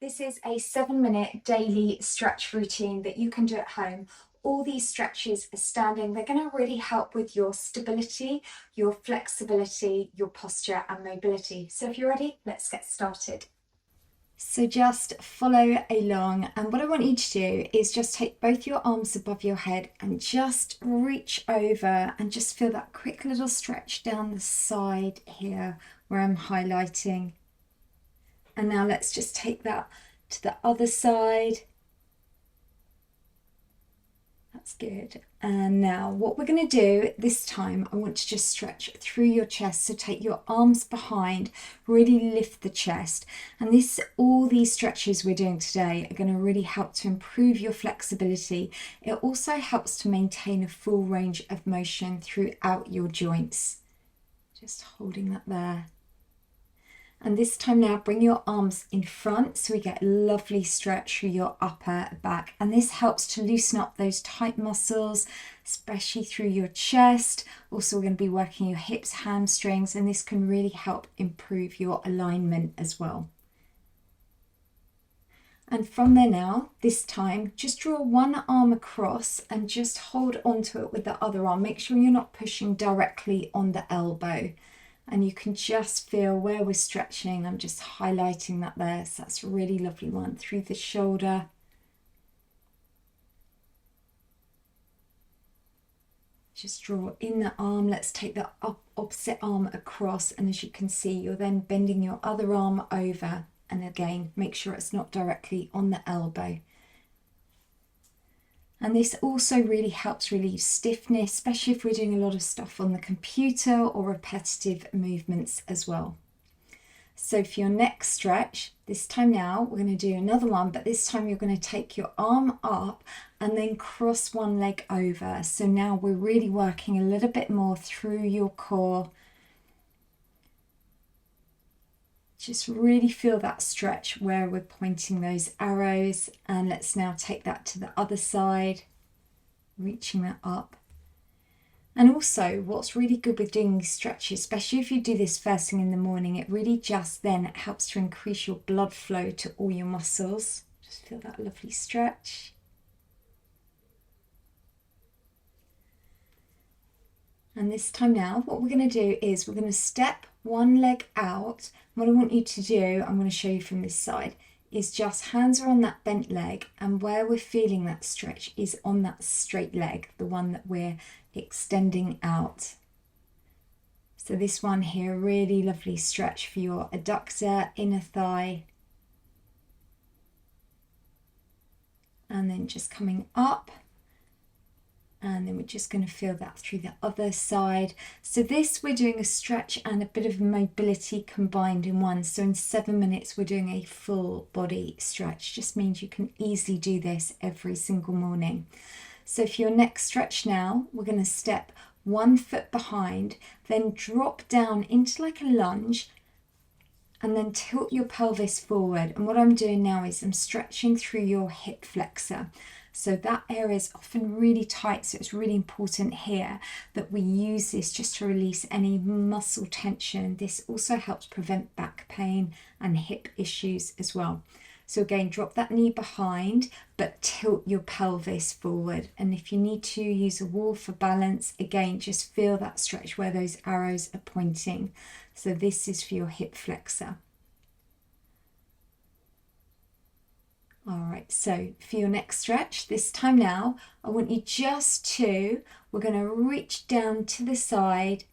This is a 7-minute daily stretch routine that you can do at home. All these stretches are standing. They're going to really help with your stability, your flexibility, your posture and mobility. So if you're ready, let's get started. So just follow along, and what I want you to do is just take both your arms above your head and just reach over and just feel that quick little stretch down the side here where I'm highlighting. And now let's just take that to the other side. That's good. And now what we're going to do this time, I want to just stretch through your chest. So take your arms behind, really lift the chest. And all these stretches we're doing today are going to really help to improve your flexibility. It also helps to maintain a full range of motion throughout your joints. Just holding that there. And this time now, bring your arms in front so we get a lovely stretch through your upper back. And this helps to loosen up those tight muscles, especially through your chest. Also, we're going to be working your hips, hamstrings, and this can really help improve your alignment as well. And from there now, this time, just draw one arm across and just hold onto it with the other arm. Make sure you're not pushing directly on the elbow. And you can just feel where we're stretching. I'm just highlighting that there. So that's a really lovely one through the shoulder. Just draw in the arm. Let's take the opposite arm across. And as you can see, you're then bending your other arm over. And again, make sure it's not directly on the elbow. And this also really helps relieve stiffness, especially if we're doing a lot of stuff on the computer or repetitive movements as well. So for your next stretch, this time now, we're going to do another one, but this time you're going to take your arm up and then cross one leg over. So now we're really working a little bit more through your core. Just really feel that stretch where we're pointing those arrows, and let's now take that to the other side, reaching that up. And also what's really good with doing these stretches, especially if you do this first thing in the morning, it really just then helps to increase your blood flow to all your muscles. Just feel that lovely stretch. And this time now, what we're going to do is we're going to step one leg out. What I want you to do, I'm going to show you from this side, is just hands are on that bent leg, and where we're feeling that stretch is on that straight leg, the one that we're extending out. So this one here, really lovely stretch for your adductor, inner thigh. And then just coming up. And then we're just going to feel that through the other side. So this, we're doing a stretch and a bit of mobility combined in one. So in 7 minutes, we're doing a full body stretch. Just means you can easily do this every single morning. So for your next stretch now, we're going to step 1 foot behind, then drop down into like a lunge, and then tilt your pelvis forward. And what I'm doing now is I'm stretching through your hip flexor. So that area is often really tight, so it's really important here that we use this just to release any muscle tension. This also helps prevent back pain and hip issues as well. So again, drop that knee behind, but tilt your pelvis forward. And if you need to use a wall for balance, again, just feel that stretch where those arrows are pointing. So this is for your hip flexor. All right, so for your next stretch, this time now, I want you we're going to reach down to the side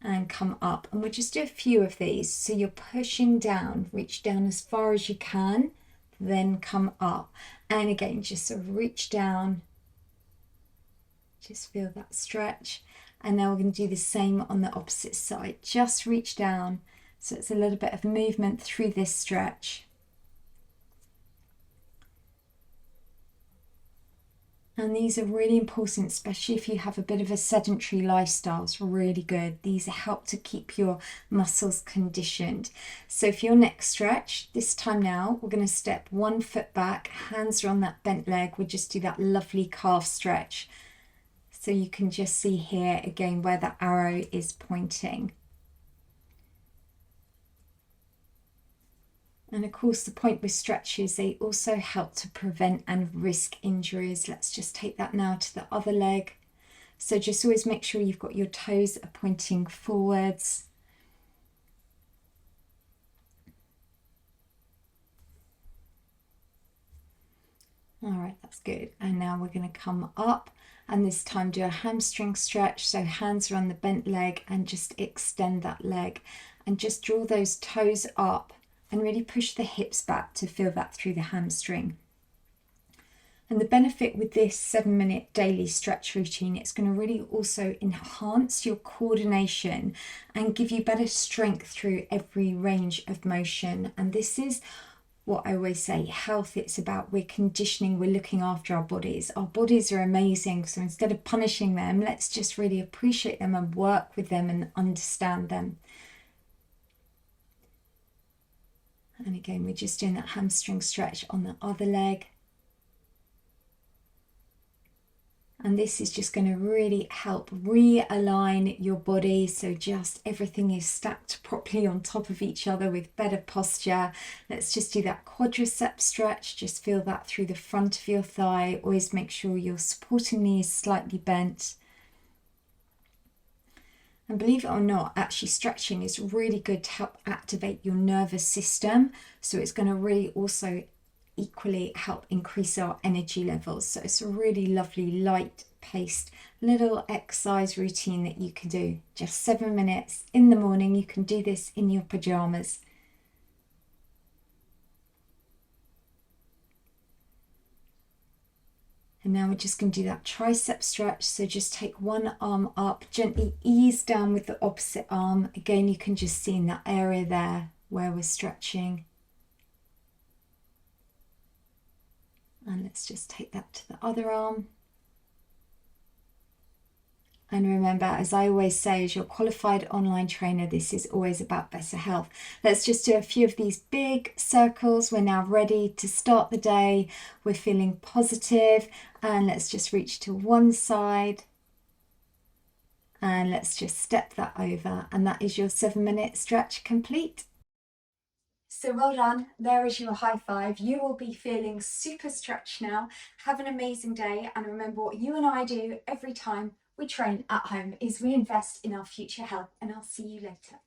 and come up. And we'll just do a few of these. So you're pushing down, reach down as far as you can, then come up. And again, just sort of reach down, just feel that stretch. And now we're going to do the same on the opposite side. Just reach down. So it's a little bit of movement through this stretch. And these are really important, especially if you have a bit of a sedentary lifestyle. It's really good. These help to keep your muscles conditioned. So for your next stretch, this time now, we're going to step 1 foot back, hands are on that bent leg. We'll just do that lovely calf stretch. So you can just see here again where the arrow is pointing. And of course, the point with stretches, they also help to prevent and risk injuries. Let's just take that now to the other leg. So just always make sure you've got your toes pointing forwards. All right, that's good. And now we're going to come up and this time do a hamstring stretch. So hands are on the bent leg and just extend that leg and just draw those toes up and really push the hips back to feel that through the hamstring. And the benefit with this 7-minute daily stretch routine, it's going to really also enhance your coordination and give you better strength through every range of motion. And this is what I always say, health, it's about we're conditioning, we're looking after our bodies. Our bodies are amazing. So instead of punishing them, let's just really appreciate them and work with them and understand them. And again, we're just doing that hamstring stretch on the other leg. And this is just going to really help realign your body. So just everything is stacked properly on top of each other with better posture. Let's just do that quadricep stretch. Just feel that through the front of your thigh. Always make sure your supporting knee is slightly bent. And believe it or not, actually stretching is really good to help activate your nervous system. So it's going to really also equally help increase our energy levels. So it's a really lovely light paced little exercise routine that you can do. Just 7 minutes in the morning. You can do this in your pajamas. And now we're just going to do that tricep stretch. So just take one arm up, gently ease down with the opposite arm. Again, you can just see in that area there where we're stretching. And let's just take that to the other arm. And remember, as I always say, as your qualified online trainer, this is always about better health. Let's just do a few of these big circles. We're now ready to start the day. We're feeling positive, and let's just reach to one side. And let's just step that over. And that is your 7-minute stretch complete. So well done. There is your high five. You will be feeling super stretched now. Have an amazing day. And remember, what you and I do every time we train at home is we invest in our future health. And I'll see you later.